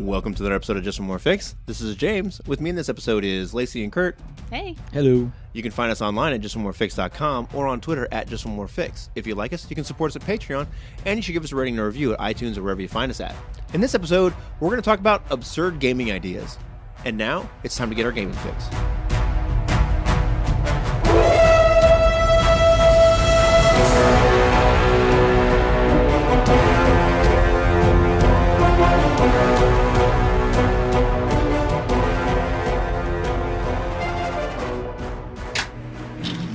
Welcome to another episode of Just One More Fix. This is James. With me in this episode is Lacey and Kurt. Hey. Hello. You can find us online at justonemorefix.com or on Twitter at justonemorefix. If you like us, you can support us at Patreon, and you should give us a rating and a review at iTunes or wherever you find us at. In this episode, we're going to talk about absurd gaming ideas. And now, it's time to get our gaming fix.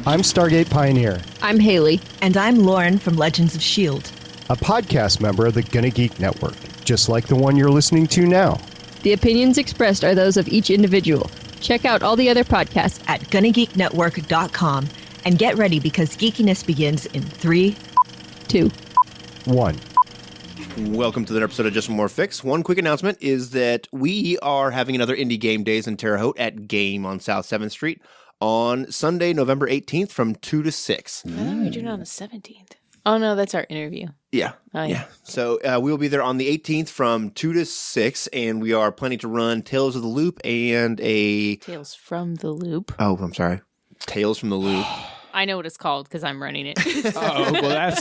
I'm Stargate Pioneer, I'm Haley. And I'm Lauren from Legends of S.H.I.E.L.D. a podcast member of the Gonna Geek Network, just like the one you're listening to now. The opinions expressed are those of each individual. Check out all the other podcasts At GonnaGeekNetwork.com. And get ready because geekiness begins in 3, 2. 1. Welcome to the episode of Just One More Fix. One quick announcement is that we are having another Indie Game Days in Terre Haute at Game on South 7th Street on Sunday, November 18th from 2 to 6. I thought we were doing it on the 17th. Oh, no, that's our interview. Yeah. Oh, yeah. So we will be there on the 18th from 2 to 6, and we are planning to run Tales of the Loop and a... Tales from the Loop. Oh, I'm sorry. Tales from the Loop. I know what it's called because I'm running it. Oh, well,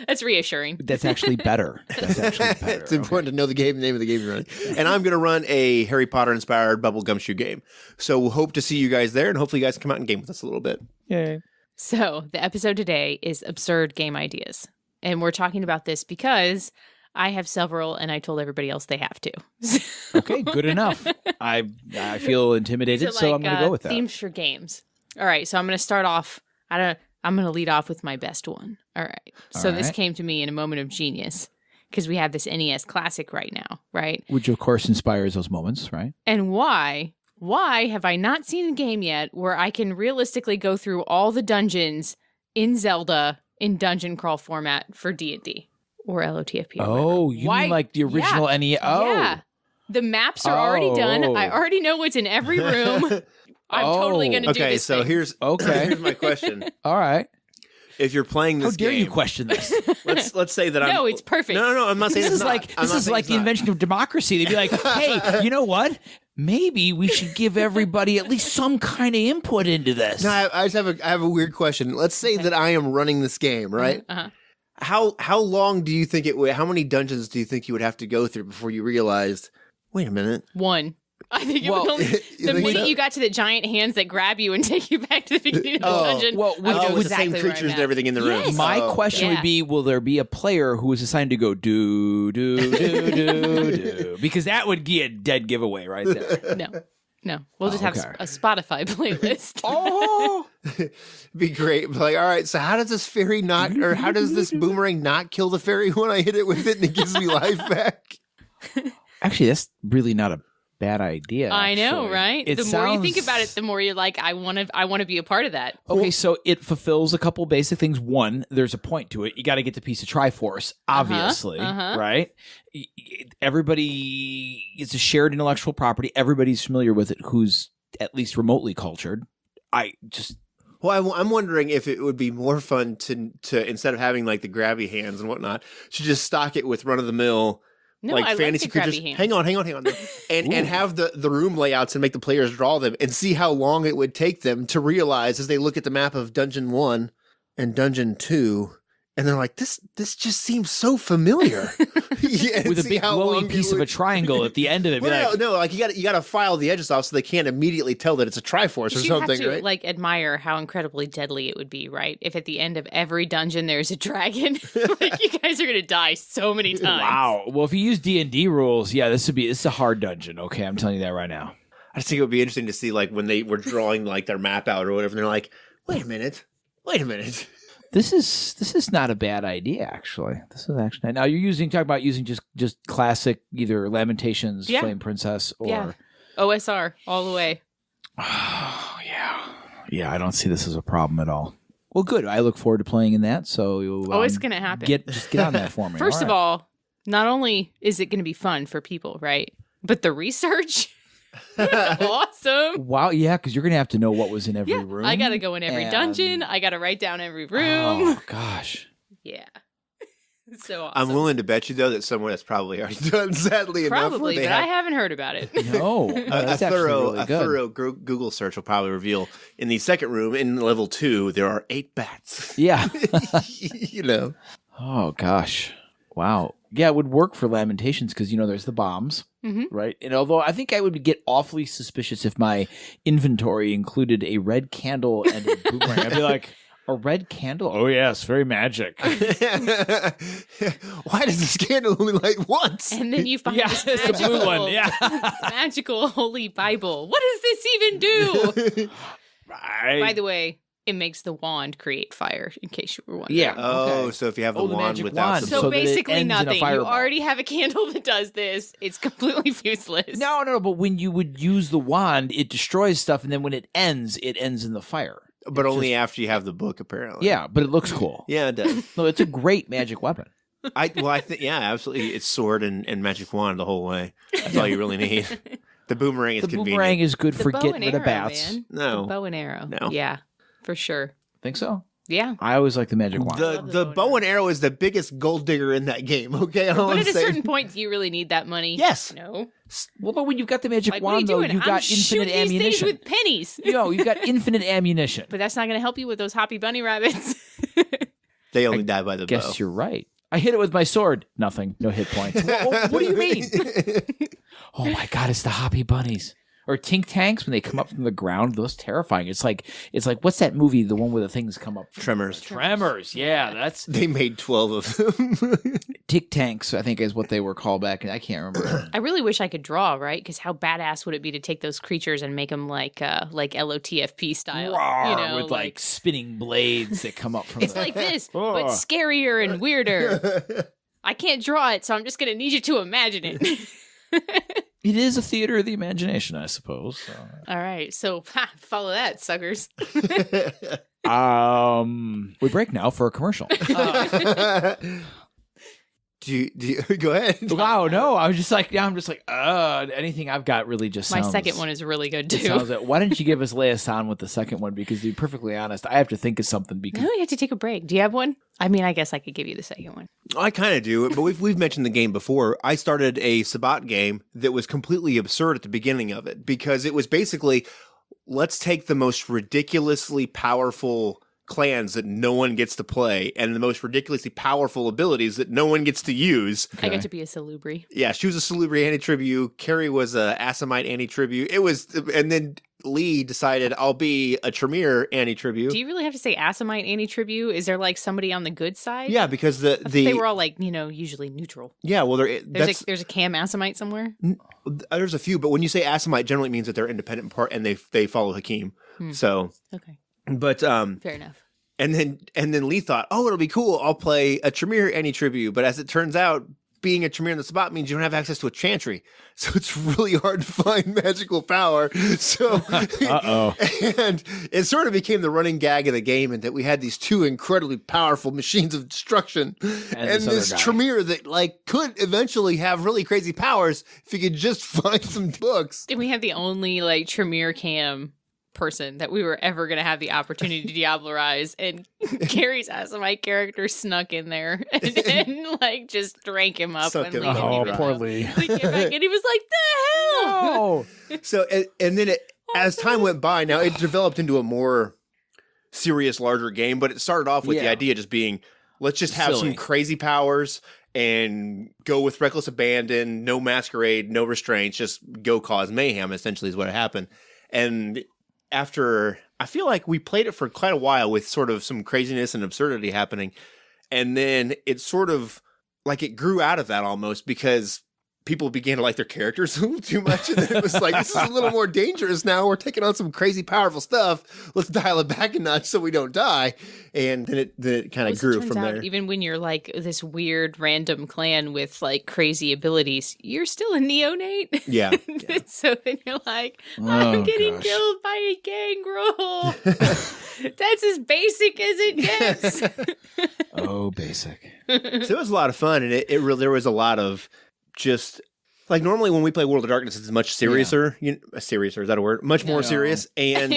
That's reassuring. that's actually better. That's actually better. It's important to know the name of the game you're running. And I'm going to run a Harry Potter-inspired bubble gumshoe game. So we'll hope to see you guys there, and hopefully you guys can come out and game with us a little bit. Yay. So the episode today is absurd game ideas. And we're talking about this because I have several and I told everybody else they have to. Okay, good enough. I feel intimidated, so I'm going to go with that. Themes for games. All right, so I'm going to start off. I'm going to lead off with my best one. All right. So this came to me in a moment of genius because we have this NES Classic right now, right? Which, of course, inspires those moments, right? And why have I not seen a game yet where I can realistically go through all the dungeons in Zelda in dungeon crawl format for D&D or LOTFP? Oh, you mean like the original NES? Oh. Yeah. The maps are already done. I already know what's in every room. I'm totally going to do this so thing. here's my question. All right. If you're playing this How dare game, you question this? let's say that I'm... No, it's perfect. No, I'm not saying This is like the invention of democracy. They'd be like, hey, you know what? Maybe we should give everybody at least some kind of input into this. No, I just have a weird question. Let's say that I am running this game, right? Uh-huh. How long do you think it would? How many dungeons do you think you would have to go through before you realized? Wait a minute. One. I think it would only, the minute you got to the giant hands that grab you and take you back to the beginning of the dungeon. Well, with the same creatures and everything in the room. Yes. My question would be, will there be a player who is assigned to go do, do, do, do, do? Because that would be a dead giveaway right there. No. We'll just have a Spotify playlist. Be great. Like, all right, so how does this fairy not, or how does this boomerang not kill the fairy when I hit it with it and it gives me life back? Actually, that's really not a bad idea. I know, actually. right? The more you think about it, the more you're like, I want to be a part of that. Okay, so it fulfills a couple basic things. One, there's a point to it. You got to get the piece of Triforce, obviously, right? Everybody, it's a shared intellectual property. Everybody's familiar with it who's at least remotely cultured. Well, I'm wondering if it would be more fun to instead of having like the grabby hands and whatnot, to just stock it with run of the mill. No, like I fantasy like the creatures. grabby hands. Hang on. And have the room layouts and make the players draw them and see how long it would take them to realize as they look at the map of Dungeon 1 and Dungeon 2, and they're like, this just seems so familiar. With a big glowing piece of a triangle at the end of it. Like you got to file the edges off so they can't immediately tell that it's a Triforce or something, have to, right? Like admire how incredibly deadly it would be, right? If at the end of every dungeon there's a dragon, like you guys are gonna die so many times. Wow. Well, if you use D&D rules, this is a hard dungeon. Okay, I'm telling you that right now. I just think it would be interesting to see like when they were drawing like their map out or whatever, and they're like, wait a minute. This is not a bad idea, actually. This is actually now you're talking about using just classic either Lamentations, Flame Princess, or OSR all the way. Oh yeah. I don't see this as a problem at all. Well, good. I look forward to playing in that. So it's going to happen. Just get on that for me. First of all, not only is it going to be fun for people, right? But the research. Awesome. Wow, yeah, because you're going to have to know what was in every room. I got to go in every dungeon. I got to write down every room. Oh, gosh. Yeah. So awesome. I'm willing to bet you, though, that someone has probably already done, sadly enough. Probably, but I haven't heard about it. No. A thorough Google search will probably reveal in the second room, in level 2, there are 8 bats. Yeah. You know. Oh, gosh. Wow. Yeah, it would work for Lamentations because, there's the bombs, right? And although I think I would get awfully suspicious if my inventory included a red candle and a boomerang. I'd be like, a red candle? Oh, yes, very magic. Why does this candle only light once? And then you find this it's the blue one. Yeah. magical holy Bible. What does this even do? By the way, it makes the wand create fire, in case you were wondering. Yeah. Oh, okay. so if you have the the wand magic without wand. some... So basically nothing. You fireball. already have a candle that does this. It's completely useless. No, but when you would use the wand, it destroys stuff, and then when it ends in the fire. But only after you have the book, apparently. Yeah, but it looks cool. Yeah, it does. No, it's a great magic weapon. I think, yeah, absolutely. It's sword and magic wand the whole way. That's all you really need. The boomerang is convenient. The boomerang is good for bow getting and rid of arrow, bats. man. No. The bow and arrow. No. Yeah, for sure. Think so? Yeah. I always like the magic wand. The bow and arrow is the biggest gold digger in that game, okay? But at a certain point, do you really need that money? Yes. No. Well, but when you've got the magic Like, wand, what are though, you doing? you've got I'm infinite shooting these ammunition. things with pennies. You've got infinite ammunition. But that's not going to help you with those hoppy bunny rabbits. They only die by the bow. Guess you're right. I hit it with my sword. Nothing. No hit points. What do you mean? Oh my God, it's the hoppy bunnies. Or Tink Tanks when they come up from the ground. Those terrifying. It's like what's that movie? The one where the things come up. Tremors. Tremors. Yeah, that's They made 12 of them. Tink Tanks. I think is what they were called back. I can't remember. I really wish I could draw, right? Because how badass would it be to take those creatures and make them like LOTFP style? Rawr, with like spinning blades that come up from. It's like this, but scarier and weirder. I can't draw it, so I'm just going to need you to imagine it. It is a theater of the imagination, I suppose. So. All right, so follow that, suckers. We break now for a commercial. Do you go ahead? Wow, no, I'm just like anything I've got really just My sounds. second one is really good too. Why don't you give us lay us on with the second one? Because to be perfectly honest, I have to think of something. Because No, you have to take a break. Do you have one? I mean, I guess I could give you the second one. I kind of do, but we've mentioned the game before. I started a Sabbat game that was completely absurd at the beginning of it because it was basically, let's take the most ridiculously powerful clans that no one gets to play and the most ridiculously powerful abilities that no one gets to use. I got to be a Salubri. Yeah, she was a Salubri anti-tribute. Carrie was a Assamite anti-tribute. It was, and then Lee decided I'll be a Tremere anti-tribute. Do you really have to say Assamite anti-tribute? Is there like somebody on the good side? Yeah, because they were all like, usually neutral. Yeah, well, there's a Cam Assamite somewhere. There's a few, but when you say Assamite, generally it means that they're independent part and they follow Hakim. So okay. But fair enough. And then Lee thought, oh, it'll be cool. I'll play a Tremere anti-tribute. But as it turns out, being a Tremere in the spot means you don't have access to a Chantry. So it's really hard to find magical power. So and it sort of became the running gag of the game, and that we had these two incredibly powerful machines of destruction. And this Tremere that could eventually have really crazy powers if you could just find some books. And we had the only Tremere Cam person that we were ever going to have the opportunity to Diablerize, and Carrie's Assamite character snuck in there and just drank him up. Sucked And him up. Oh, poor Lee. And he was like, the hell? No. So, and then as time went by, now it developed into a more serious, larger game, but it started off with the idea just being, let's just have some crazy powers and go with reckless abandon, no masquerade, no restraints, just go cause mayhem, essentially is what happened. And after, I feel like we played it for quite a while with sort of some craziness and absurdity happening. And then it sort of, it grew out of that almost because people began to like their characters a little too much. And then it was like, this is a little more dangerous now. We're taking on some crazy, powerful stuff. Let's dial it back a notch so we don't die. And then it kind of grew from there. Even when you're this weird random clan with crazy abilities, you're still a neonate. Yeah. So then you're like, I'm getting killed by a gangrel. That's as basic as it gets. Oh, basic. So it was a lot of fun. And it really, there was a lot of just Like normally when we play World of Darkness, it's much seriouser. Seriouser, is that a word? Much more serious. And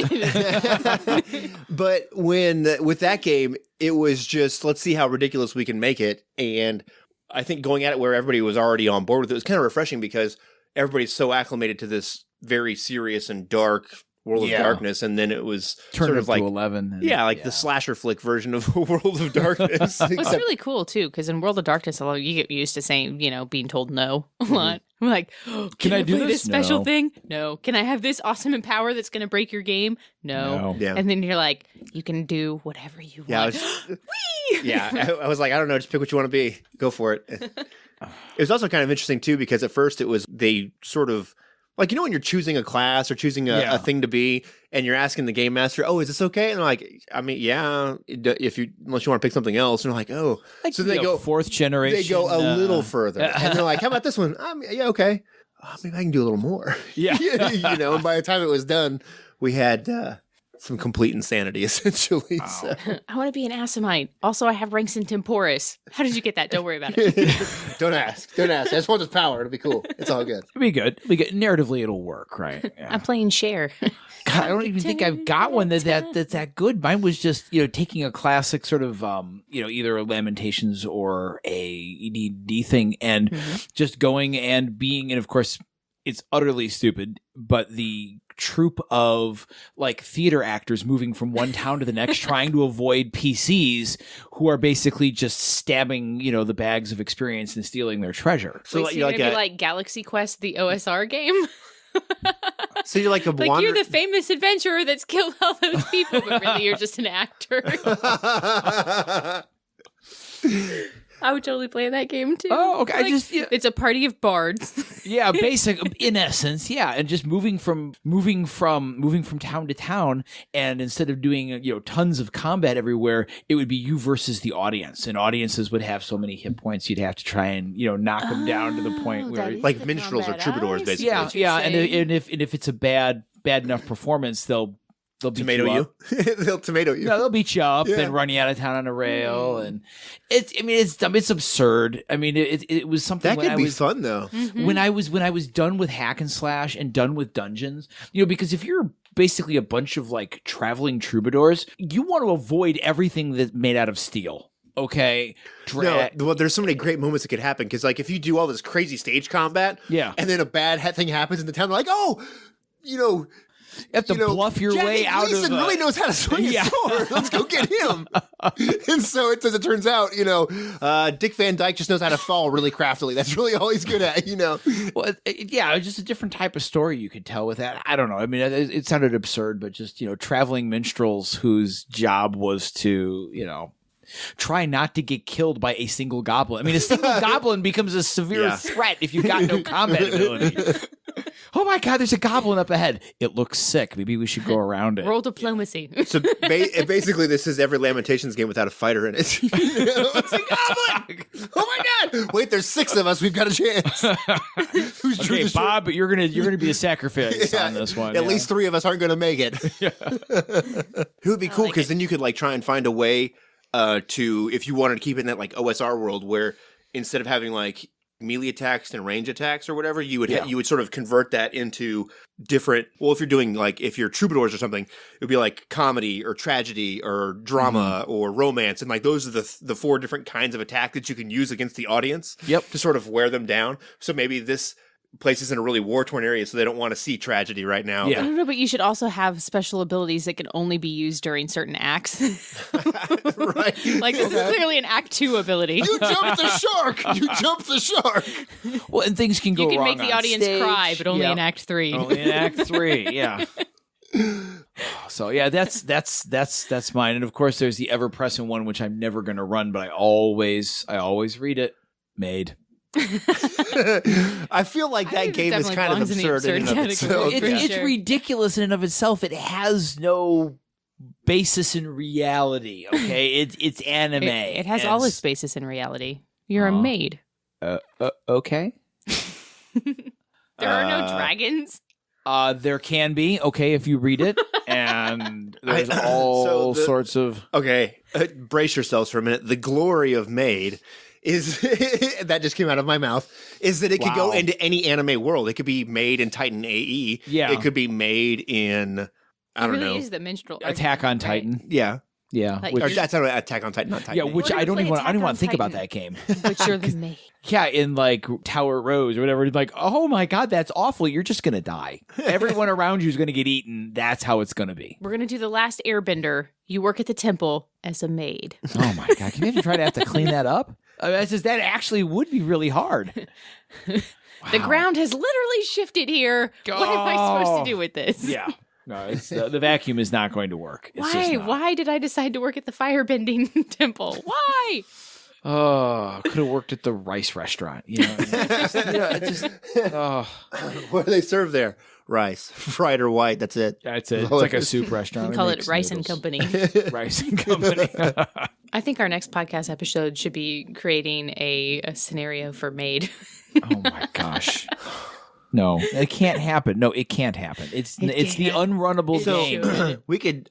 but with that game, it was just, let's see how ridiculous we can make it. And I think going at it where everybody was already on board with it was kind of refreshing because everybody's so acclimated to this very serious and dark World of Darkness, and then it was turned sort of like 11. The slasher flick version of World of Darkness. It's really cool too, because in World of Darkness, you get used to saying, being told no a lot. I'm like, can I do this special thing? No. Can I have this awesome power that's going to break your game? No. Yeah. And then you're like, you can do whatever you want. I was like, I don't know, just pick what you want to be. Go for it. It was also kind of interesting too, because at first they sort of, like, when you're choosing a class or choosing a thing to be, and you're asking the game master, "Oh, is this okay?" And they're like, "I mean, yeah, unless you want to pick something else." And they're like, "Oh," so they go fourth generation. They go a little further, and they're like, "How about this one?" Yeah, okay. Maybe I can do a little more. Yeah, And by the time it was done, we had some complete insanity, essentially. Wow. So. I want to be an Asimite. Also, I have ranks in Temporis. How did you get that? Don't worry about it. Don't ask. I just want this power. It'll be cool. It's all good. It'll be good. Narratively, it'll work, right? Yeah. I'm playing Cher. God, I don't even think I've got one that's that good. Mine was just, taking a classic sort of, either a Lamentations or a ED&D thing and just going and being, and of course, it's utterly stupid, but the troupe of like theater actors moving from one town to the next trying to avoid PCs who are basically just stabbing, the bags of experience and stealing their treasure. So you're gonna be like Galaxy Quest, the OSR game? So you're like you're the famous adventurer that's killed all those people, but really you're just an actor. I would totally play that game too. Oh, okay. It's a party of bards. Yeah, in essence, yeah, and just moving from town to town, and instead of doing tons of combat everywhere, it would be you versus the audience, and audiences would have so many hit points you'd have to try and knock them down to the point where like minstrels or troubadours, basically. Yeah, and if it's a bad enough performance, they'll tomato you. They'll tomato you. No, they'll beat you up and run you out of town on a rail, and it's dumb. It's absurd. I mean, it was something that could be fun though. Mm-hmm. When I was done with hack and slash and done with dungeons, because if you're basically a bunch of like traveling troubadours, you want to avoid everything that's made out of steel. Okay. Well, there's so many great moments that could happen because like if you do all this crazy stage combat, and then a bad thing happens in the town, they're like, oh, you have to bluff your way out of. Gleason really knows how to swing a sword. Let's go get him. And so as it turns out, Dick Van Dyke just knows how to fall really craftily. That's really all he's good at. Well, just a different type of story you could tell with that. I don't know. I mean, it sounded absurd, but just traveling minstrels whose job was to try not to get killed by a single goblin. I mean, a single goblin becomes a severe threat if you've got no combat ability. Oh my God, there's a goblin up ahead. It looks sick. Maybe we should go around it. Roll diplomacy. So basically, this is every Lamentations game without a fighter in it. It's a goblin! Oh my God! Wait, there's 6 of us. We've got a chance. Okay, Bob, but you're gonna be a sacrifice on this one. At least 3 of us aren't gonna make it. It would be cool because then you could like try and find a way to, if you wanted to keep it in that like OSR world where instead of having like melee attacks and range attacks or whatever, you would sort of convert that into different. Well, if you're doing like if you're troubadours or something, it would be like comedy or tragedy or drama or romance, and like those are the 4 different kinds of attack that you can use against the audience. To sort of wear them down. So maybe this place is in a really war-torn area, so they don't want to see tragedy right now. I don't know, but you should also have special abilities that can only be used during certain acts. Right. Like, this is clearly an Act 2 ability. You jumped the shark! You jumped the shark! Well, and things can go wrong. You can make the audience cry, but only in Act 3. Only in Act 3, yeah. So yeah, that's mine. And of course, there's the ever-present one, which I'm never going to run, but I always read it. Made. I feel like that game is kind of absurd in and of itself. It's ridiculous in and of itself. It has no basis in reality. Okay, it's anime. It has all its basis in reality. You're a maid. Okay. There are no dragons. There can be. Okay, if you read it, and and there's all sorts of... Okay, brace yourselves for a minute. The glory of Maid is that just came out of my mouth, is that it could go into any anime world. It could be made in Titan AE. Yeah. It could be made in, I don't know. It is the minstrel Attack on argument, Titan. right? Yeah. Yeah. Like, Or that's not Attack on Titan, not Titan. Yeah, AE. which I don't play even Attack want on to think about Titan. that game. But you're the maid. Yeah, in like Tower Rose or whatever, it's like, oh my God, that's awful. You're just going to die. Everyone around you is going to get eaten. That's how it's going to be. We're going to do the last airbender. You work at the temple as a maid. Oh my God. Can you even try to have to clean that up? That actually would be really hard. The ground has literally shifted here. What am I supposed to do with this? Yeah. No, it's, the vacuum is not going to work. It's just not. Why did I decide to work at the firebending temple? Why? Oh, could have worked at the rice restaurant. You know, What do they serve there? Rice. Fried or white, that's it. That's it. It's like a soup restaurant. We call it Rice and Company. Rice and Company. I think our next podcast episode should be creating a scenario for Maid. Oh my gosh. No, it can't happen. No, it can't happen. It's the unrunnable game. We could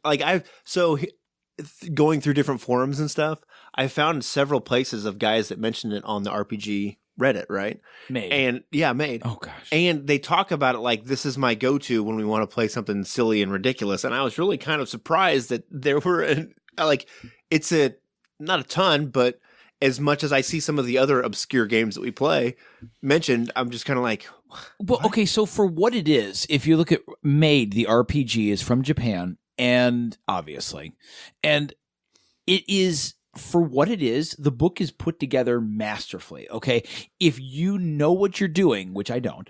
going through different forums and stuff, I found several places of guys that mentioned it on the RPG Reddit, right? Made. And yeah, Made. Oh gosh. And they talk about it like this is my go-to when we want to play something silly and ridiculous. And I was really kind of surprised that there were it's not a ton, but as much as I see some of the other obscure games that we play mentioned, I'm just kind of like, well, okay, so for what it is, if you look at Made, the RPG is from Japan, and obviously, and it is, for what it is, the book is put together masterfully, okay? If you know what you're doing, which I don't,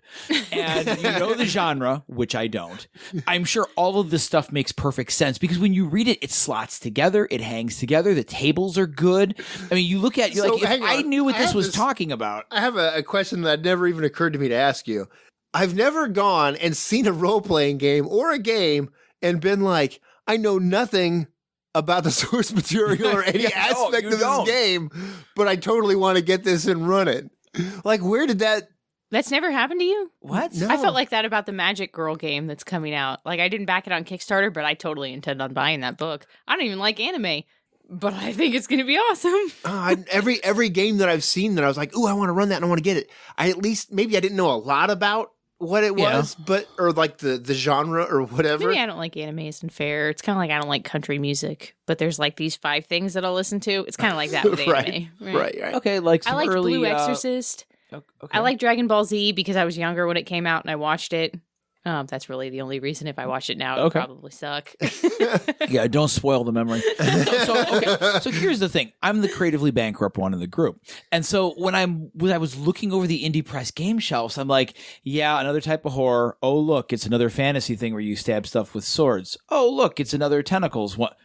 and you know the genre, which I don't, I'm sure all of this stuff makes perfect sense, because when you read it, it slots together, it hangs together, the tables are good. I mean, you look at, you're like, if I knew what this was talking about. I have a question that never even occurred to me to ask you. I've never gone and seen a role-playing game or a game and been like, I know nothing about the source material or any aspect of this game, but I totally want to get this and run it. Like, where did that... That's never happened to you? What? No. I felt like that about the Magic Girl game that's coming out. Like, I didn't back it on Kickstarter, but I totally intend on buying that book. I don't even like anime, but I think it's going to be awesome. Every game that I've seen that I was like, ooh, I want to run that and I want to get it. Maybe I didn't know a lot about what it was, but or like the genre or whatever. Maybe I don't like anime isn't fair. It's kind of like I don't like country music, but there's like these 5 things that I'll listen to. It's kind of like that with anime. Right. Okay, like some I liked early, Blue Exorcist. Okay. I like Dragon Ball Z because I was younger when it came out and I watched it. That's really the only reason. If I watch it now, it would probably suck. Yeah, don't spoil the memory. So here's the thing. I'm the creatively bankrupt one in the group. And so when I was looking over the indie press game shelves, I'm like, yeah, another type of horror. Oh, look, it's another fantasy thing where you stab stuff with swords. Oh, look, it's another tentacles. What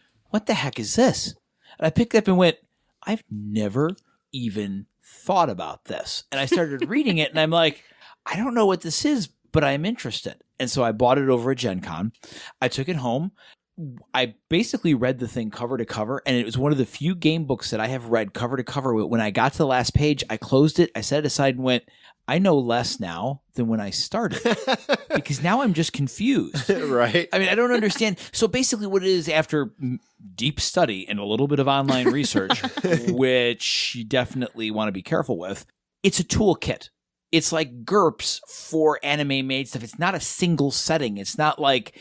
the heck is this? And I picked it up and went, I've never even thought about this. And I started reading it and I'm like, I don't know what this is, but I'm interested. And so I bought it over at Gen Con. I took it home. I basically read the thing cover to cover, and it was one of the few game books that I have read cover to cover. When I got to the last page, I closed it, I set it aside and went, I know less now than when I started because now I'm just confused. Right. I mean, I don't understand. So basically what it is, after deep study and a little bit of online research, which you definitely want to be careful with, it's a toolkit. It's like GURPS for anime made stuff. It's not a single setting. It's not like,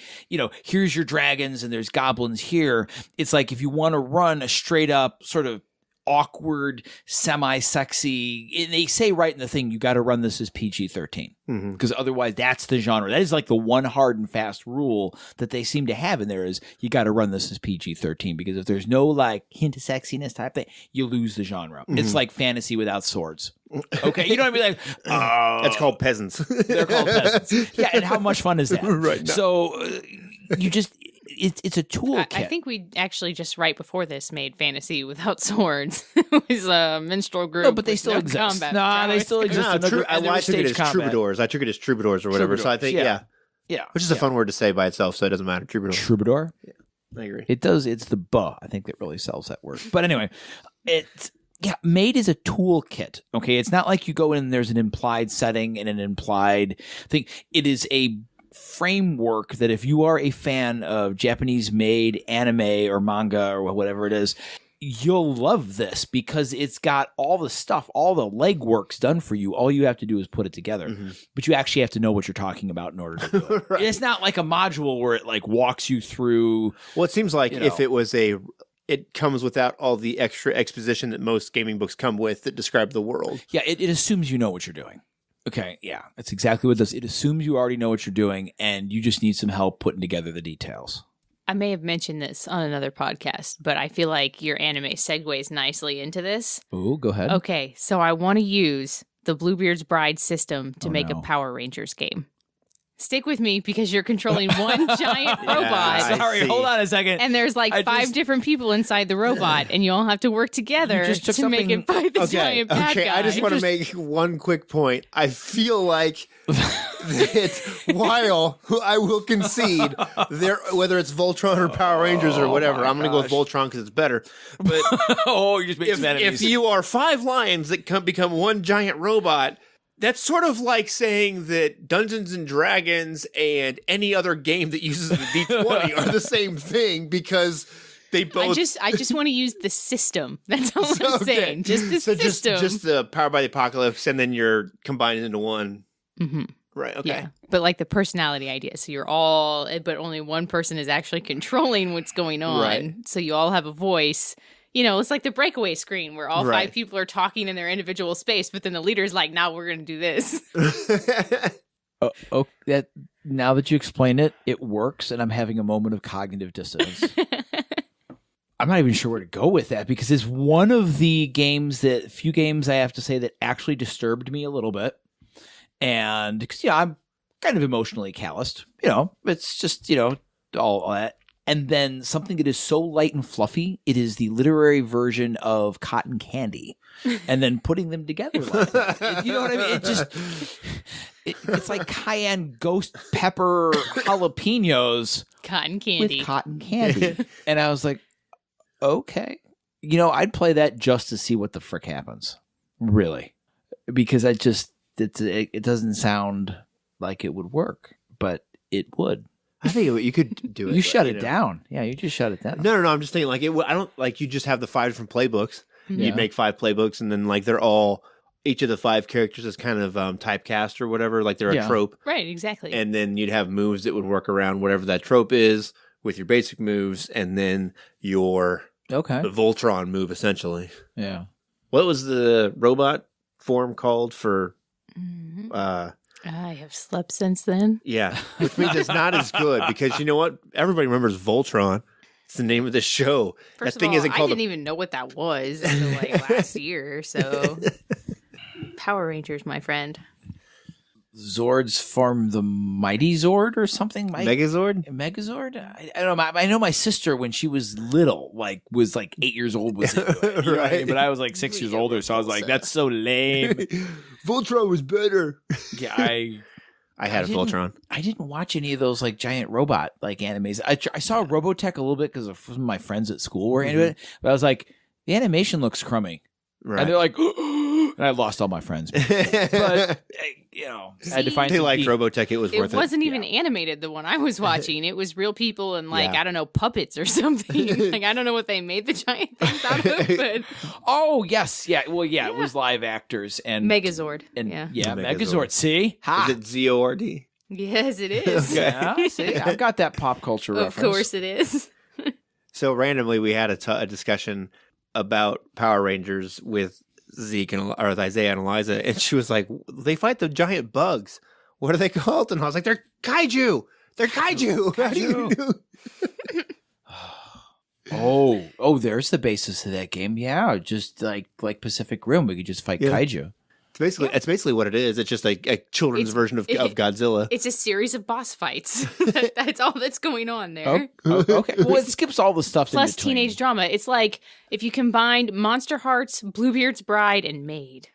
here's your dragons and there's goblins here. It's like if you want to run a straight up sort of awkward, semi-sexy, they say right in the thing, you got to run this as PG-13 because otherwise that's the genre. That is like the one hard and fast rule that they seem to have in there is you got to run this as PG-13 because if there's no like hint of sexiness type thing, you lose the genre. It's like fantasy without swords. Okay, you know what I mean? Like, that's called peasants. They're called peasants. Yeah, and how much fun is that? Right. So you just... It's a toolkit. I think we actually just right before this made fantasy without swords. It was a minstrel group. No, but they still exist. Combat. Nah, they still exist. I took it as troubadours. I took it as troubadours or whatever. So I think, yeah. Which is a fun word to say by itself, so it doesn't matter. Troubadour? Yeah, I agree. It does. It's the "buh" I think that really sells that word. But anyway, Made is a toolkit. Okay, it's not like you go in and there's an implied setting and an implied thing. It is a framework that if you are a fan of Japanese-made anime or manga or whatever it is, you'll love this because it's got all the stuff, all the legwork's done for you. All you have to do is put it together. But you actually have to know what you're talking about in order to do it. Right. It's not like a module where it like walks you through. Well, it seems like if it was it comes without all the extra exposition that most gaming books come with that describe the world. Yeah, it assumes you know what you're doing. Okay, yeah, that's exactly what it does. It assumes you already know what you're doing, and you just need some help putting together the details. I may have mentioned this on another podcast, but I feel like your anime segues nicely into this. Ooh, go ahead. Okay, so I want to use the Bluebeard's Bride system to make no. a Power Rangers game. Stick with me because you're controlling one giant robot. I Sorry, see. hold on a second. And there's like five different people inside the robot, and you all have to work together just took to make it fight the giant bad guy. I just want to make one quick point. I feel like that while I will concede there, whether it's Voltron or Power Rangers or whatever, I'm going to go with Voltron because it's better. But you're just making if you are 5 lions that become one giant robot, that's sort of like saying that Dungeons and Dragons and any other game that uses the D20 are the same thing because they both. I just want to use the system. That's all I'm saying. Just the system. Just the Powered by the Apocalypse, and then you're combined into one. Mm-hmm. Right. Okay. Yeah, but like the personality idea. So you're all, but only one person is actually controlling what's going on. Right. So you all have a voice. You know, it's like the breakaway screen where all Right. 5 people are talking in their individual space, but then the leader's like, "Now we're going to do this." Now that you explain it, it works, and I'm having a moment of cognitive dissonance. I'm not even sure where to go with that because it's one of the few games I have to say that actually disturbed me a little bit. And because I'm kind of emotionally calloused, it's just all that. And then something that is so light and fluffy, it is the literary version of cotton candy, and then putting them together like that. You know what I mean? It's like cayenne ghost pepper jalapenos Cotton candy. with cotton candy, and I was like, okay, I'd play that just to see what the frick happens, really, because it doesn't sound like it would work, but it would. I think you could do it. You shut it down. Yeah, you just shut it down. No. I'm just thinking I don't like you just have the 5 different playbooks. Yeah. You'd make 5 playbooks, and then like they're all each of the 5 characters is kind of typecast or whatever. Like they're a trope, Right, exactly. and then you'd have moves that would work around whatever that trope is with your basic moves, and then your Voltron move essentially. Yeah. What was the robot form called for? I have slept since then. Yeah, which means it's not as good because you know what? Everybody remembers Voltron. It's the name of the show. First that thing of all, isn't I called didn't even know what that was until like last year. So, Power Rangers, my friend. Zords form the Mighty Zord or something? Megazord? Megazord? I don't know. I know my sister when she was little, was 8 years old, was into it, you know what I mean? But I was like 6 years older, so I was like, that's so lame. Voltron was better. Yeah, I had a Voltron. I didn't watch any of those like giant robot like animes. I saw Robotech a little bit because of my friends at school were into it, but I was like, the animation looks crummy. Right. And they're like, and I lost all my friends. But I had to find. They liked Robotech. It was worth it. It wasn't even animated. The one I was watching, it was real people and I don't know, puppets or something. Like I don't know what they made the giant things out of. But oh yes, yeah. Well, yeah, it was live actors and Megazord. and Yeah. Megazord. See, Is it ZORD? Yes, it is. Yeah, see, I've got that pop culture reference. Of course, it is. So randomly, we had a discussion about Power Rangers with Zeke or with Isaiah and Eliza, and she was like, "They fight the giant bugs. What are they called?" And I was like, "They're kaiju. They're kaiju." How do you do? Oh, there's the basis of that game. Yeah, just like Pacific Rim, we could just fight kaiju. It's basically what it is. It's just a children's version of Godzilla. It's a series of boss fights. That's all that's going on there. Okay. Well, it skips all the stuff Plus in between. teenage drama. It's like if you combined Monster Hearts, Bluebeard's Bride, and Maid.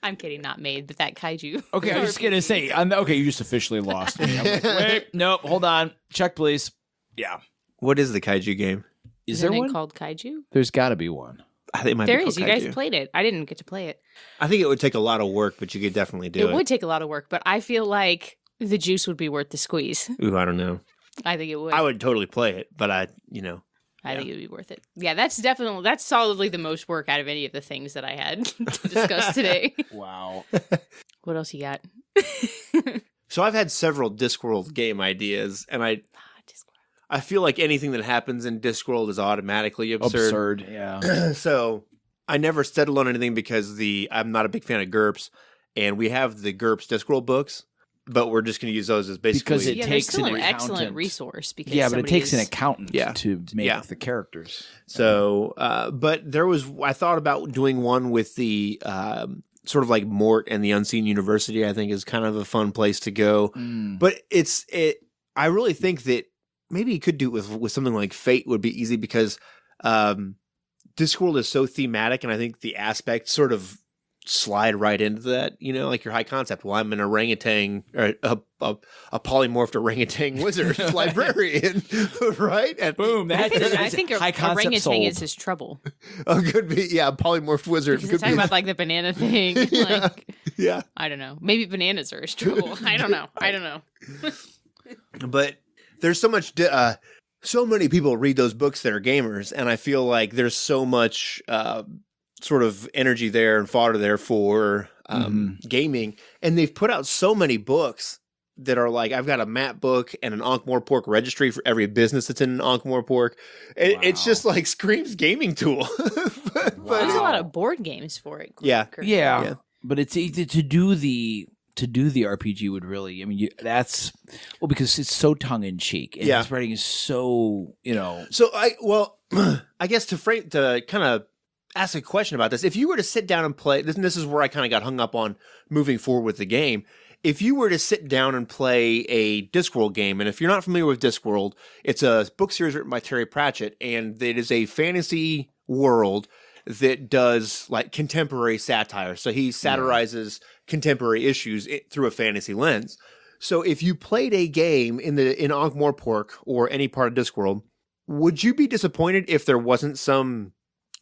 I'm kidding, not Maid, but that kaiju. Okay, I was just gonna say. You just officially lost me. I'm like, wait, nope, hold on, check please. Yeah. What is the kaiju game? Is there Isn't one it called kaiju? There's got to be one. I think it might There be is. You guys Kokaiju. played it. I didn't get to play it. I think it would take a lot of work, but you could definitely do it. It would take a lot of work, but I feel like the juice would be worth the squeeze. Ooh, I don't know. I think it would. I would totally play it, but I think it would be worth it. Yeah, that's solidly the most work out of any of the things that I had to discuss today. Wow. What else you got? So I've had several Discworld game ideas, and I feel like anything that happens in Discworld is automatically absurd. Yeah. So I never settled on anything because I'm not a big fan of GURPS, and we have the GURPS Discworld books, but we're just going to use those as basically Because it takes still an an excellent accountant. because But it takes an accountant Yeah. to make the characters. So, but I thought about doing one with the sort of like Mort and the Unseen University. I think is kind of a fun place to go. But I really think that maybe you could do it with something like Fate would be easy because Discworld is so thematic, and I think the aspects sort of slide right into that, like your high concept. Well, I'm an orangutan or a polymorphed orangutan wizard librarian, right? And Boom! I think high concept orangutan sold. is his trouble. Oh, could be, yeah, polymorphed wizard. Because Could talking be. about like the banana thing. Yeah. I don't know. Maybe bananas are his trouble. I don't know. But there's so much. So many people read those books that are gamers, and I feel like there's so much sort of energy there and fodder there for gaming. And they've put out so many books that are like, I've got a map book and an Ankh-Morpork registry for every business that's in an Ankh-Morpork. It's just like screams gaming tool. But There's a lot of board games for it. Yeah. Kurt. Yeah. But it's easy to do the RPG would really, because it's so tongue in cheek. And his writing is so, So I guess to kind of ask a question about this, if you were to sit down and play, this is where I kind of got hung up on moving forward with the game. If you were to sit down and play a Discworld game, and if you're not familiar with Discworld, it's a book series written by Terry Pratchett, and it is a fantasy world that does like contemporary satire. So he satirizes contemporary issues through a fantasy lens. So if you played a game in Ankh-Morpork or any part of Discworld, would you be disappointed if there wasn't some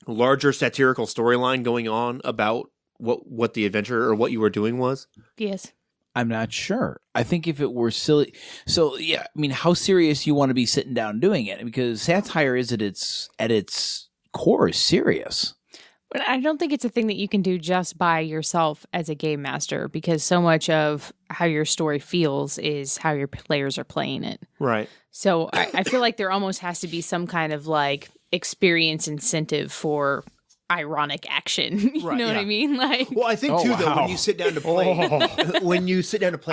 larger satirical storyline going on about what the adventure or what you were doing was? Yes. I'm not sure. I think if it were silly, so yeah, how serious you want to be sitting down doing it, because satire is at its core is serious. But I don't think it's a thing that you can do just by yourself as a game master, because so much of how your story feels is how your players are playing it. Right. So I feel like there almost has to be some kind of like experience incentive for ironic action. You know what I mean? Like, well, I think too though, when you sit down to play,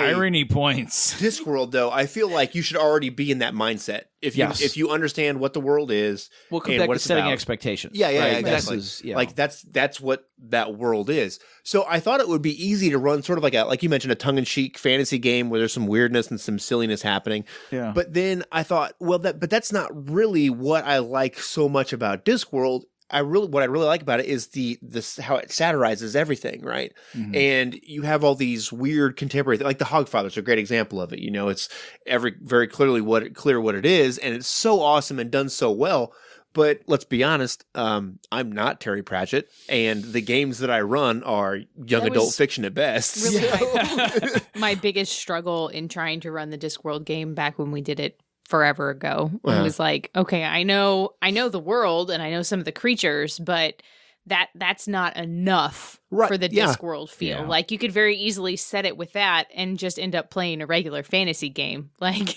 irony points. Discworld though, I feel like you should already be in that mindset. If you understand what the world is, we'll come and back what to it's setting about. expectations. Yeah, right? Exactly. Like that's what that world is. So I thought it would be easy to run sort of like you mentioned, a tongue-in-cheek fantasy game where there's some weirdness and some silliness happening. Yeah. But then I thought, but that's not really what I like so much about Discworld. What I really like about it is this how it satirizes everything, right? Mm-hmm. And you have all these weird contemporary like the Hogfather's a great example of it. It's very clearly clear what it is, and it's so awesome and done so well. But let's be honest, I'm not Terry Pratchett, and the games that I run are young adult fiction at best. Really, my biggest struggle in trying to run the Discworld game back when we did it forever ago. It was like, okay, I know the world and I know some of the creatures, but that's not enough for the Discworld feel. Yeah. Like you could very easily set it with that and just end up playing a regular fantasy game. Like,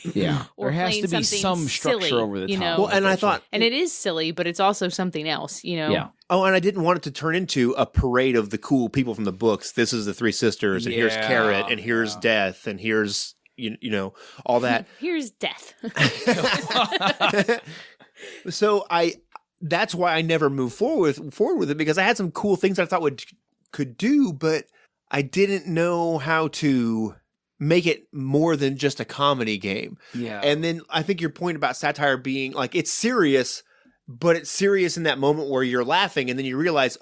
or there has to be some structure silly, over the top. Well, and I thought, and it is silly, but it's also something else. Yeah. Oh, and I didn't want it to turn into a parade of the cool people from the books. This is the Three Sisters, and here's Carrot, and here's Death, and here's all that. Here's death. So that's why I never moved forward with it, because I had some cool things I thought could do, but I didn't know how to make it more than just a comedy game. Yeah. And then I think your point about satire being like, it's serious, but it's serious in that moment where you're laughing and then you realize,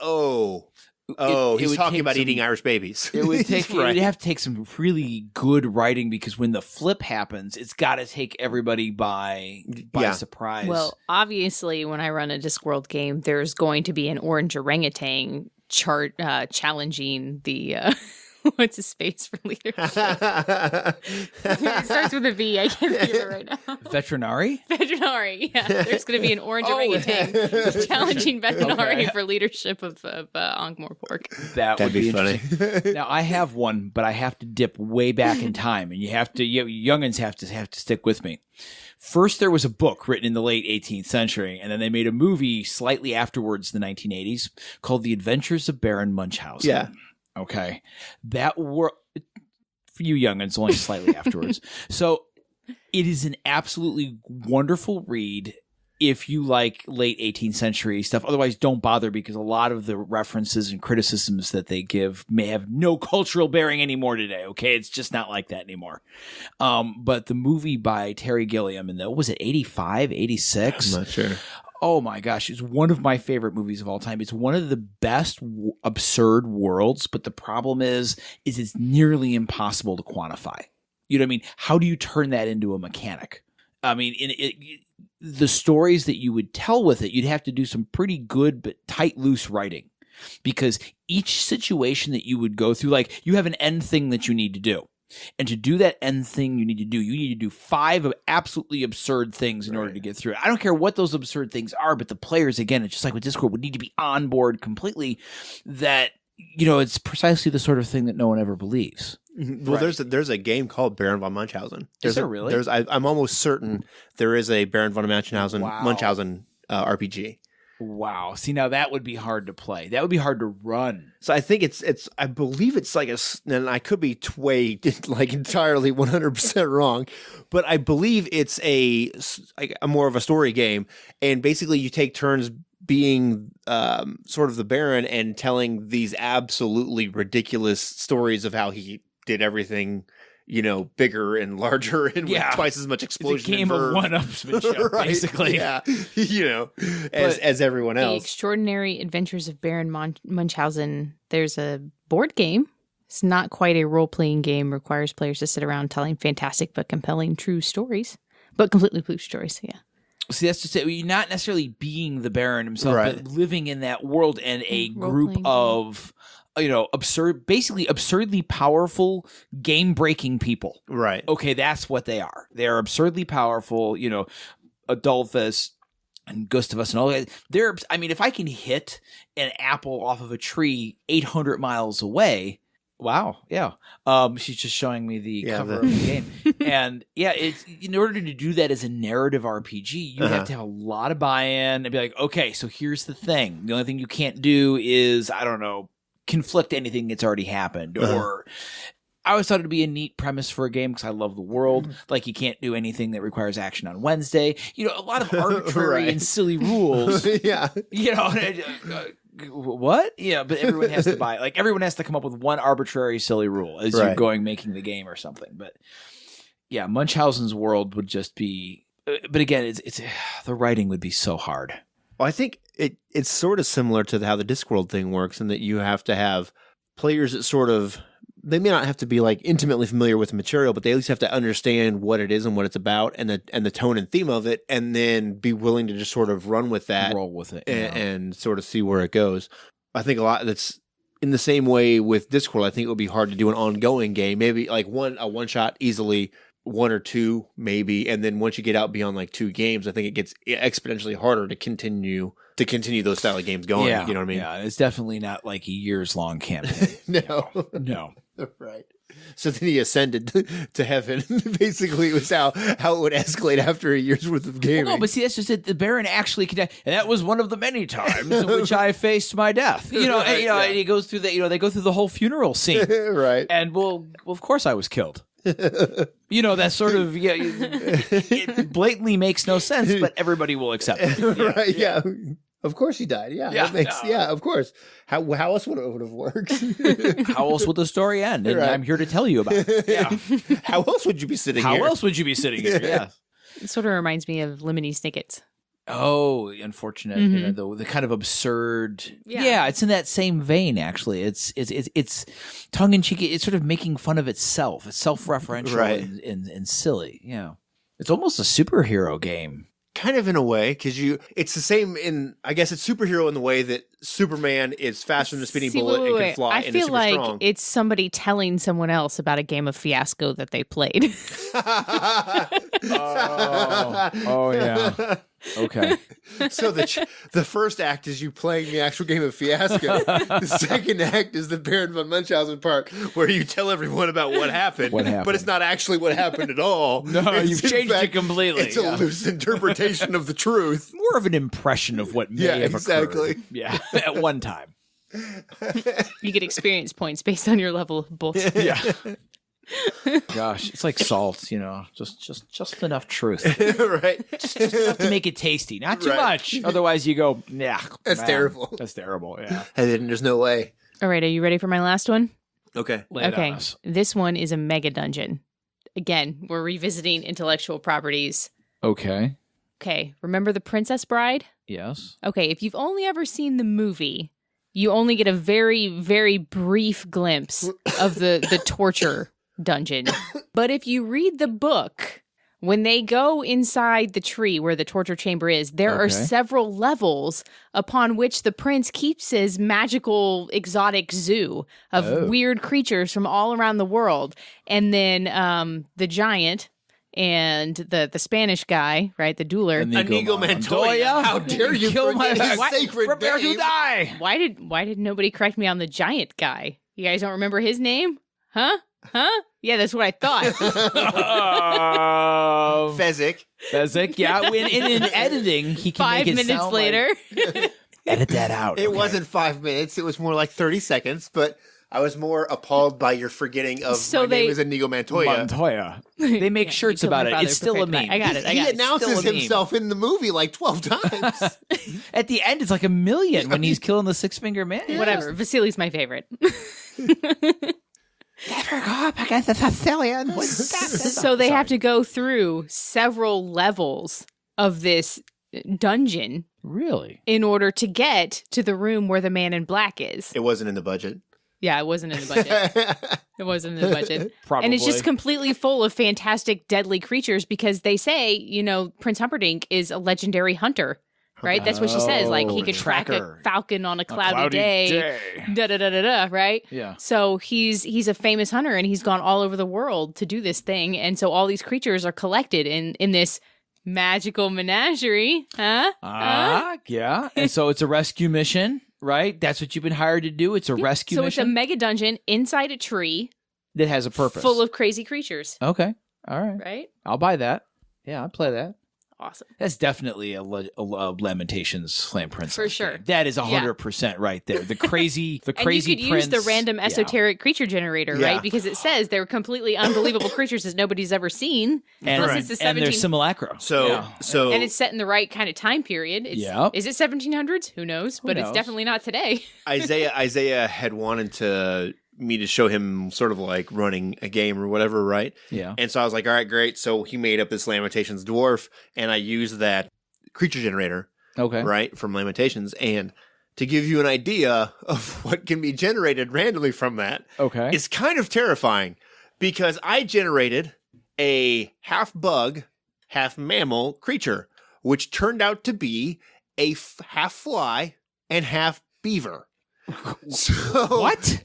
Oh, he's would talking take about some- eating Irish babies. It would take. Right. It would have to take some really good writing because when the flip happens, it's got to take everybody by surprise. Well, obviously, when I run a Discworld game, there's going to be an orange orangutan challenging the what's his face for leadership. It starts with a V. I can't think of it right now. Veterinary? Veterinary, yeah. There's going to be an orange orangutan challenging veterinary for leadership of Ankh-Morpork. That'd be funny. Now, I have one, but I have to dip way back in time, and youngins have to stick with me. First, there was a book written in the late 18th century, and then they made a movie slightly afterwards in the 1980s called The Adventures of Baron Munchausen. Yeah. Okay. That were for you youngins only slightly afterwards. So it is an absolutely wonderful read if you like late 18th century stuff. Otherwise, don't bother because a lot of the references and criticisms that they give may have no cultural bearing anymore today. Okay. It's just not like that anymore. But the movie by Terry Gilliam, and was it 85, 86? I'm not sure. Oh my gosh, it's one of my favorite movies of all time. It's one of the best absurd worlds, but the problem is it's nearly impossible to quantify. You know what I mean? How do you turn that into a mechanic? I mean, the stories that you would tell with it, you'd have to do some pretty good but tight, loose writing because each situation that you would go through, like you have an end thing that you need to do. And to do that end thing you need to do 5 absolutely absurd things in order to get through it. I don't care what those absurd things are, but the players, again, it's just like with Discord, would need to be on board completely that, it's precisely the sort of thing that no one ever believes. Well, there's a game called Baron von Munchausen. Is there really? I'm almost certain there is a Baron von Munchausen RPG. Wow. See, now that would be hard to play. That would be hard to run. So I think I believe it's like and I could be like entirely 100% wrong, but I believe it's a more of a story game. And basically you take turns being sort of the Baron and telling these absolutely ridiculous stories of how he did everything, bigger and larger and with twice as much explosion. It's a game of one-upsmanship, right, basically. Yeah, as everyone else. The Extraordinary Adventures of Baron Munchausen. There's a board game. It's not quite a role-playing game. Requires players to sit around telling fantastic but compelling true stories, but completely true stories. Yeah. See, that's just it. You're not necessarily being the Baron himself, right, but living in that world and a group of absurdly powerful, game-breaking people. Right. Okay, that's what they are. They are absurdly powerful, Adolphus and Gustavus and all that. If I can hit an apple off of a tree 800 miles away, wow, yeah. She's just showing me the cover of the game. And it's in order to do that as a narrative RPG, you have to have a lot of buy-in and be like, okay, so here's the thing. The only thing you can't do is, I don't know, conflict anything that's already happened. Or I always thought it'd be a neat premise for a game because I love the world. Like you can't do anything that requires action on Wednesday. A lot of arbitrary and silly rules. Yeah. What? Yeah, but everyone has to buy. Like everyone has to come up with one arbitrary, silly rule as you're making the game or something. But yeah, Munchausen's world would just be. But again, it's the writing would be so hard. Well, I think it's sort of similar to how the Discworld thing works, in that you have to have players that they may not have to be like intimately familiar with the material, but they at least have to understand what it is and what it's about, and the tone and theme of it, and then be willing to just sort of run with that, roll with it, and sort of see where it goes. I think a lot that's in the same way with Discworld. I think it would be hard to do an ongoing game, maybe like a one shot easily. 1 or 2 maybe, and then once you get out beyond like 2 games, I think it gets exponentially harder to continue those style of games going. You know what I mean? Yeah, it's definitely not like a years-long campaign. No. Right. So then he ascended to heaven. Basically, it was how it would escalate after a year's worth of gaming. Well, no, but see, that's just it. The Baron actually could, and that was one of the many times in which I faced my death. And he goes through they go through the whole funeral scene, right? And well, of course, I was killed. That sort of it blatantly makes no sense, but everybody will accept it. Right? Yeah. Of course he died. Of course. How else would it have worked? How else would the story end? And I'm here to tell you about it. Yeah. How else would you be sitting here? How else would you be sitting here? Yeah. It sort of reminds me of Lemony Snicket's. Oh, unfortunate. Mm-hmm. You know, the kind of absurd. Yeah. Yeah, it's in that same vein. Actually, it's tongue in cheek. It's sort of making fun of itself. It's self-referential Right. and silly. Yeah, it's almost a superhero game. Kind of in a way, because it's the same in, I guess it's superhero in the way that Superman is faster than a speeding bullet and can fly I and is feel super like strong. it's somebody telling someone else about a game of Fiasco that they played. Oh yeah. Okay. So the first act is you playing the actual game of Fiasco. The second act is the Baron von Munchausen part, where you tell everyone about what happened. But it's not actually what happened at all. No, It's, you've in changed fact, it completely. It's a loose interpretation of the truth. More of an impression of what may Yeah, have exactly. occurred. Yeah, at one time. You get experience points based on your level of bullshit. Yeah. Gosh, it's like salt, just enough truth. Right? Just enough to make it tasty, not too Right. much. Otherwise, you go, yeah, That's man, terrible. That's terrible. Yeah. And then there's no way. All right, are you ready for my last one? Okay. Lay it on Okay, us. this one is a mega dungeon. Again, we're revisiting intellectual properties. Okay. Okay, remember The Princess Bride? Yes. Okay, if you've only ever seen the movie, you only get a very, very brief glimpse of the torture dungeon. But if you read the book, when they go inside the tree where the torture chamber is, there are Okay. several levels upon which the prince keeps his magical exotic zoo of weird creatures from all around the world. And then the giant and the Spanish guy, right, the dueler. Inigo Montoya. How dare you kill my forget his sacred Prepare to name? die. Why did nobody correct me on the giant guy? You guys don't remember his name? Huh? Yeah, that's what I thought. Fezzik. Fezzik, yeah. In editing, he can 5 make it minutes sound later. like- edit that out. It okay. wasn't 5 minutes. It was more like 30 seconds, but I was more appalled by your forgetting of So my they- name is Inigo Montoya. Montoya. They make Yeah, shirts you killed about my it. father, It's still a prepared to meme. die. I got it. He It's announces still a meme. himself in the movie like 12 times. At the end, it's like 1 million when he's killing the six-finger man. Whatever. Vasily's my favorite. Never go up against a Sicilian. So they have to go through several levels of this dungeon Really? in order to get to the room where the man in black is. It wasn't in the budget. Yeah, it wasn't in the budget. It wasn't in the budget. Probably. And it's just completely full of fantastic, deadly creatures because they say, Prince Humperdinck is a legendary hunter, right? That's what she says. Like, he could track tracker. a falcon on a cloudy day. Da-da-da-da-da, right? Yeah. So he's a famous hunter, and he's gone all over the world to do this thing. And so all these creatures are collected in this magical menagerie. Huh? Yeah. And so it's a rescue mission, right? That's what you've been hired to do. It's a rescue So it's a mission mega dungeon inside a tree that has a purpose. full of crazy creatures, Okay. All right. right? I'll buy that. Yeah, I'll play that. Awesome. That's definitely a Lamentations Slam Princess. For sure. game. That is 100% right there. The crazy, And crazy you could prince. use the random Yeah. esoteric creature generator, Yeah. right? Because it says they're completely unbelievable creatures that nobody's ever seen. And, Plus, it's the and their 17 simulacra. So, Yeah. so and it's set in the right kind of time period. It's, Yep. Is it 1700s? Who knows? But it's knows? definitely not today. Isaiah had wanted me to show him sort of like running a game or whatever, right? Yeah. And so I was like, all right, great. So he made up this Lamentations dwarf, and I used that creature generator, Okay. right, from Lamentations. And to give you an idea of what can be generated randomly from that, Okay. it's kind of terrifying because I generated a half bug, half mammal creature, which turned out to be a half fly and half beaver. So What?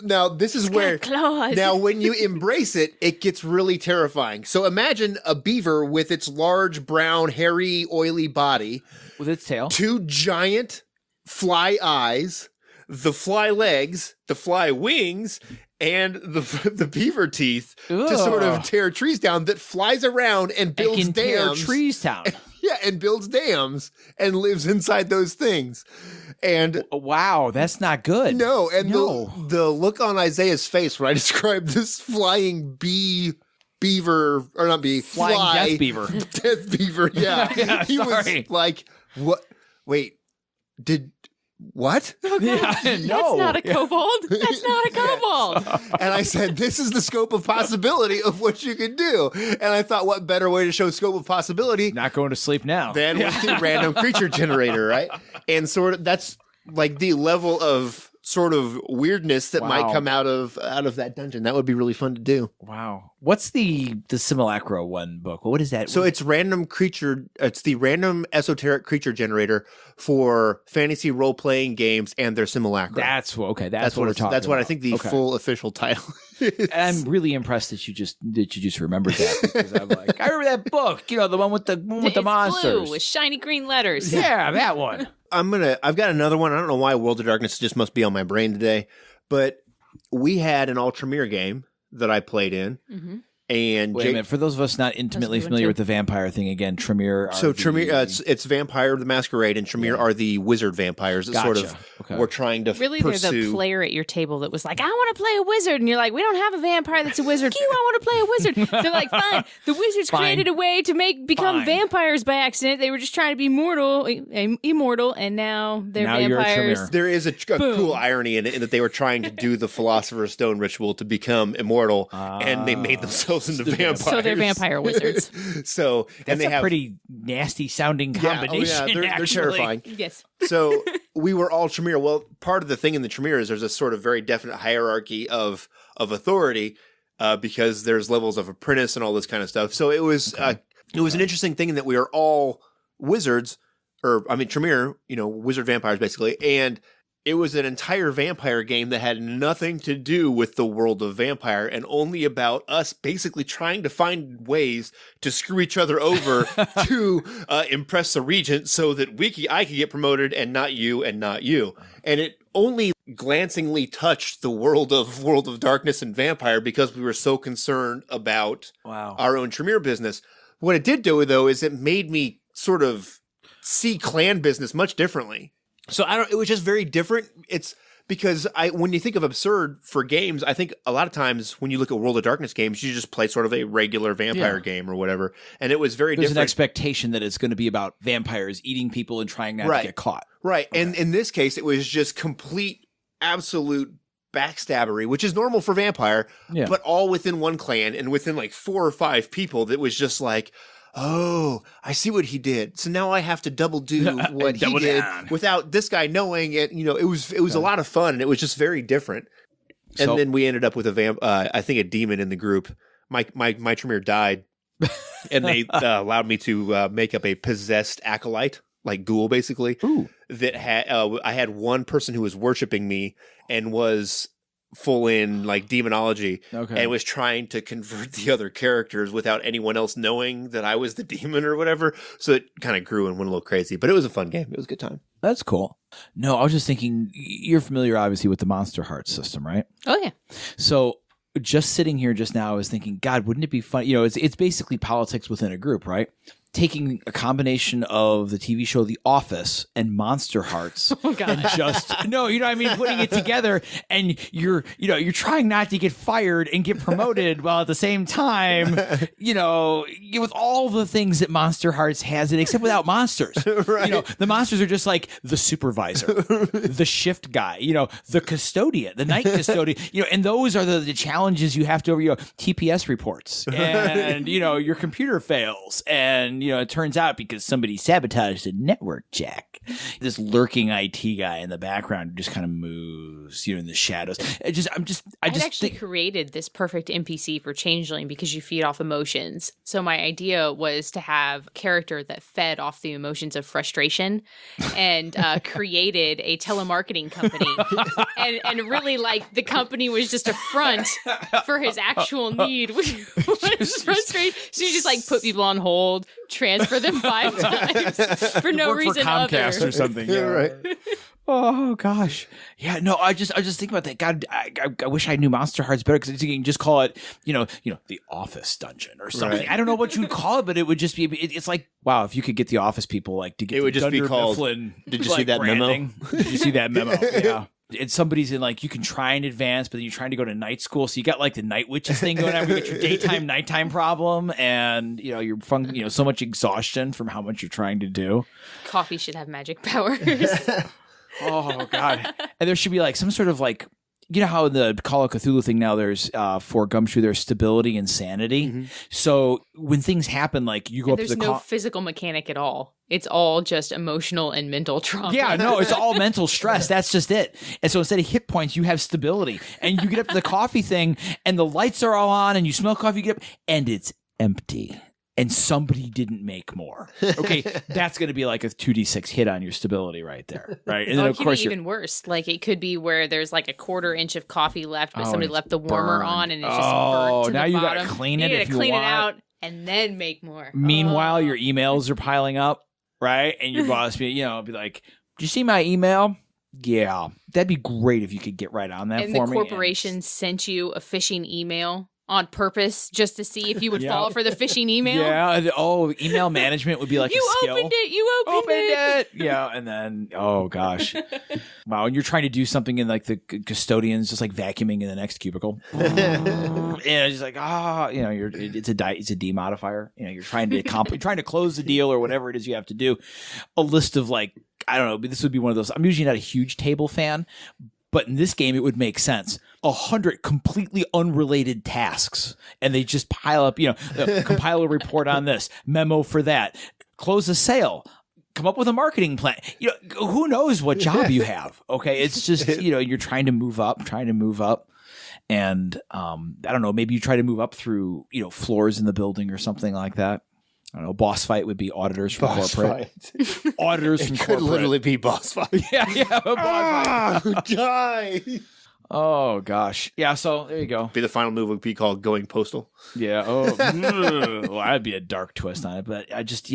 Now this is where Claws. now when you embrace it, it gets really terrifying. So imagine a beaver with its large, brown, hairy, oily body, With its tail. 2 giant fly eyes, the fly legs, the fly wings, and the beaver teeth to sort of Ugh. tear trees down, that flies around and It builds can tear dams. trees down. Yeah, and builds dams and lives inside those things. And Wow, that's not good. no, and No. the look on Isaiah's face when I described this flying beaver, or not bee, Flying fly, death beaver. death beaver, yeah. Yeah, He sorry. was like, what? Wait, did what? Yeah, That's not a kobold. That's not a kobold. And I said, this is the scope of possibility of what you could do. And I thought, what better way to show scope of possibility Not going to sleep now. than with the random creature generator, right? And sort of that's like the level of sort of weirdness that might come out of that dungeon. That would be really fun to do. Wow. What's the Simulacra one book? What is that? So it's the random esoteric creature generator for fantasy role-playing games and their simulacra. That's what we're talking about. That's what I think the full official title is. And I'm really impressed that you just remembered that, because I'm like, I remember that book, the one with the monsters. Blue with shiny green letters. Yeah, that one. I've got another one. I don't know why World of Darkness just must be on my brain today, but we had an Ultramere game that I played in. Mm-hmm. And wait a minute, for those of us not intimately familiar with the vampire thing, again, Tremere. Tremere, it's Vampire the Masquerade, and Tremere are the wizard vampires that sort of were trying to really pursue. They're the player at your table that was like, I want to play a wizard, and you're like, we don't have a vampire that's a wizard. I want to play a wizard. They're like, fine. The wizards created a way to become vampires by accident. They were just trying to be immortal, and now they're vampires. There is a cool irony in it, in that they were trying to do the Philosopher's Stone ritual to become immortal, and they made themselves into vampires. So they're vampire wizards. So that's a pretty nasty sounding combination. They're terrifying. Yes. So we were all Tremere. Well, part of the thing in the Tremere is there's a sort of very definite hierarchy of authority, because there's levels of apprentice and all this kind of stuff. So it was an interesting thing in that we are all wizards, Tremere, wizard vampires basically, and it was an entire vampire game that had nothing to do with the world of vampire and only about us basically trying to find ways to screw each other over to impress the regent so that I could get promoted and not you and not you. And it only glancingly touched the world of Darkness and vampire because we were so concerned about our own Tremere business. What it did do, though, is it made me sort of see clan business much differently. So it was just very different. It's because when you think of absurd for games, I think a lot of times when you look at World of Darkness games, you just play sort of a regular vampire game or whatever. And it was very different. There's an expectation that it's going to be about vampires eating people and trying not to get caught. Right. Okay. And in this case, it was just complete, absolute backstabbery, which is normal for vampire, but all within one clan and within like 4 or 5 people that was just like, oh, I see what he did. So now I have to double do what he did without this guy knowing it. It was a lot of fun, and it was just very different. And then we ended up with I think a demon in the group. My Tremere died, and they allowed me to make up a possessed acolyte, like ghoul basically. Ooh. That had I had one person who was worshiping me and was full in like demonology, and was trying to convert the other characters without anyone else knowing that I was the demon or whatever. So it kind of grew and went a little crazy, but it was a fun game. It was a good time. That's cool. No, I was just thinking, you're familiar obviously with the Monster Hearts system, right? Oh yeah. So just sitting here just now, I was thinking, God, wouldn't it be fun? It's basically politics within a group, right? Taking a combination of the TV show The Office and Monster Hearts, and just putting it together, and you're trying not to get fired and get promoted, while at the same time, with all the things that Monster Hearts has, except without monsters. Right. The monsters are just like the supervisor, the shift guy, the custodian, the night custodian, and those are the challenges you have to over TPS reports, and your computer fails, and it turns out because somebody sabotaged a network jack. This lurking IT guy in the background just kind of moves, in the shadows. I actually created this perfect NPC for Changeling because you feed off emotions. So my idea was to have a character that fed off the emotions of frustration, and created a telemarketing company. and really, like, the company was just a front for his actual need, which was frustrating. So you just like put people on hold, transfer them 5 times for no reason for Comcast or something. Yeah, right. Oh gosh, yeah. No, I just think about that. God, I wish I knew Monster Hearts better, because you can just call it, the Office Dungeon or something. Right. I don't know what you would call it, but it would just be. It's like, wow, if you could get the Office people to get. It would just be called. Mifflin, did you see that branding. Memo? Did you see that memo? Yeah. And somebody's in you can try and advance, but then you're trying to go to night school, so you got the night witches thing going on. You get your daytime nighttime problem, and you're so much exhaustion from how much you're trying to do. Coffee should have magic powers. Oh God! And there should be like some sort of like, you know how in the Call of Cthulhu thing now there's for Gumshoe there's stability and sanity. Mm-hmm. So when things happen, like you go up to the there's no physical mechanic at all. It's all just emotional and mental trauma. Yeah, no, it's all mental stress. That's just it. And so instead of hit points, you have stability. And you get up to the coffee thing, and the lights are all on, and you smell coffee. You get up, and it's empty. And somebody didn't make more. Okay, that's going to be like a 2d6 hit on your stability right there, right? And then of course, even worse. Like it could be where there's like a 1/4 inch of coffee left, but somebody left the warmer on, and it's just burnt to now the you bottom. Got to clean it. You if got to you clean want. it out and then make more. Meanwhile, your emails are piling up, right? And your boss, be like, "Did you see my email?" Yeah, that'd be great if you could get right on that and for the me. corporation sent you a phishing email on purpose just to see if you would fall for the phishing email. Yeah. Email management would be like a skill. You opened it. Yeah. And then, oh gosh. Wow. And you're trying to do something in like the custodians, just like vacuuming in the next cubicle. And it's just like, it's a demodifier. You know, you're trying to close the deal or whatever it is you have to do. A list of like, I don't know, this would be one of those. I'm usually not a huge table fan, but in this game, it would make sense. 100 completely unrelated tasks, and they just pile up, compile a report on this, memo for that, close a sale, come up with a marketing plan. Who knows what job you have? Okay. It's just, you're trying to move up. And I don't know, maybe you try to move up through, floors in the building or something like that. I don't know. Boss fight would be auditors from corporate. Auditors from corporate. Could literally be boss fight. Yeah. Boss fight. Die. Oh gosh. Yeah. So there you go. The final move would be called going postal. Yeah. Oh, well, that'd be a dark twist on it. But I just,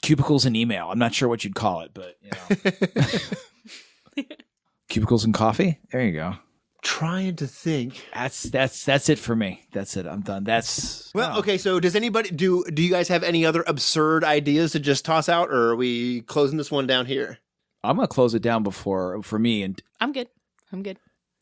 cubicles and email. I'm not sure what you'd call it, but cubicles and coffee. There you go. Trying to think. That's it for me. That's it. I'm done. Okay. So does anybody do you guys have any other absurd ideas to just toss out, or are we closing this one down here? I'm gonna close it down for me, and I'm good.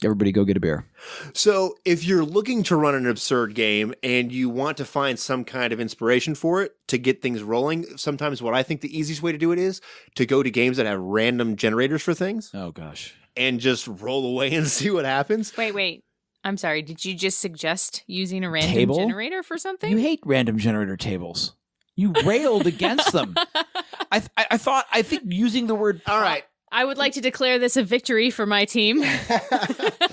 Everybody go get a beer. So if you're looking to run an absurd game and you want to find some kind of inspiration for it to get things rolling, sometimes what I think the easiest way to do it is to go to games that have random generators for things. Oh gosh. And just roll away and see what happens. Wait. I'm sorry. Did you just suggest using a random generator for something? You hate random generator tables. You railed against them. I think using the word. All right. I would like to declare this a victory for my team. Wow.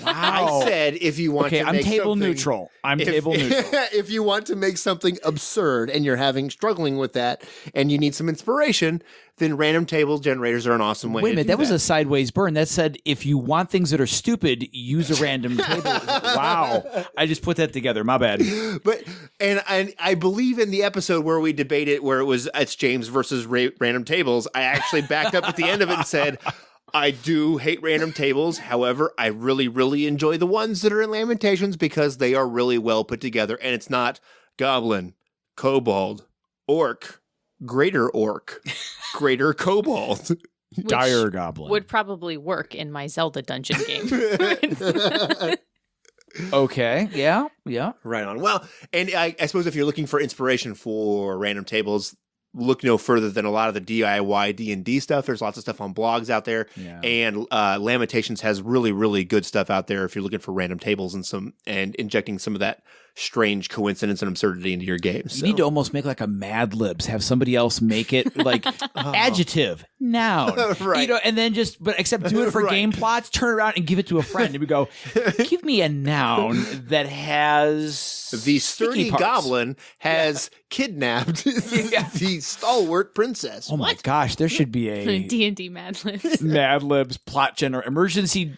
I said if you want to I'm make table something, neutral. I'm table neutral. If you want to make something absurd and you're struggling with that and you need some inspiration, then random table generators are an awesome way. Wait a minute, that was a sideways burn. That said, if you want things that are stupid, use a random table. Wow. I just put that together. My bad. But I believe in the episode where we debated where it's James versus random tables, I actually backed up at the end of it and said, I do hate random tables. However, I really, really enjoy the ones that are in Lamentations because they are really well put together. And it's not goblin, kobold, orc, greater kobold. Dire goblin. Would probably work in my Zelda dungeon game. Okay. Yeah. Right on. Well, and I suppose if you're looking for inspiration for random tables, look no further than a lot of the DIY D&D stuff. There's lots of stuff on blogs out there, and Lamentations has really, really good stuff out there if you're looking for random tables and injecting some of that strange coincidence and absurdity into your games. You need to almost make like a Mad Libs, have somebody else make it like adjective, noun, right? And then except do it for game plots. Turn around and give it to a friend, and we go, give me a noun that has the sturdy goblin has kidnapped the stalwart princess. Oh my gosh, there should be a D&D Mad Libs. Mad Libs plot emergency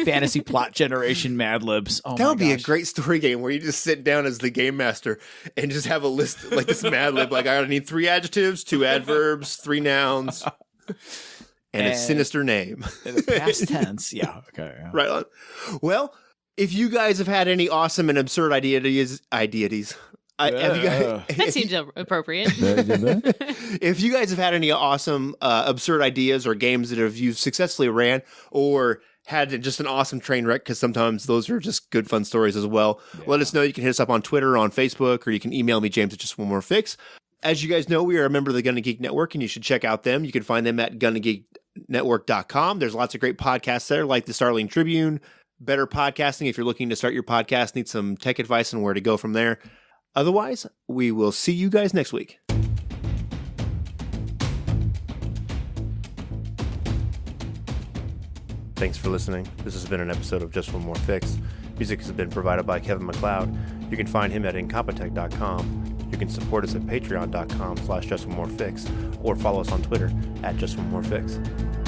fantasy plot generation Mad Libs. Oh, that would be a great story game where you just sit down as the game master and just have a list like this Mad Lib. Like, I need 3 adjectives, 2 adverbs, 3 nouns, and a sinister name. In the past tense, yeah. Okay. Yeah. Right on. Well, if you guys have had any awesome and absurd ideas, that seems appropriate. If you guys have had any awesome, absurd ideas or games that you've successfully ran or had just an awesome train wreck, because sometimes those are just good, fun stories as well, let us know. You can hit us up on Twitter or on Facebook, or you can email me, James, at Just One More Fix. As you guys know, we are a member of the Gonna Geek Network, and you should check out them. You can find them at network.com. There's lots of great podcasts there, like the Starling Tribune, Better Podcasting. If you're looking to start your podcast, need some tech advice on where to go from there. Otherwise, we will see you guys next week. Thanks for listening. This has been an episode of Just One More Fix. Music has been provided by Kevin MacLeod. You can find him at incompetech.com. You can support us at patreon.com/justonemorefix or follow us on Twitter at JustOneMoreFix.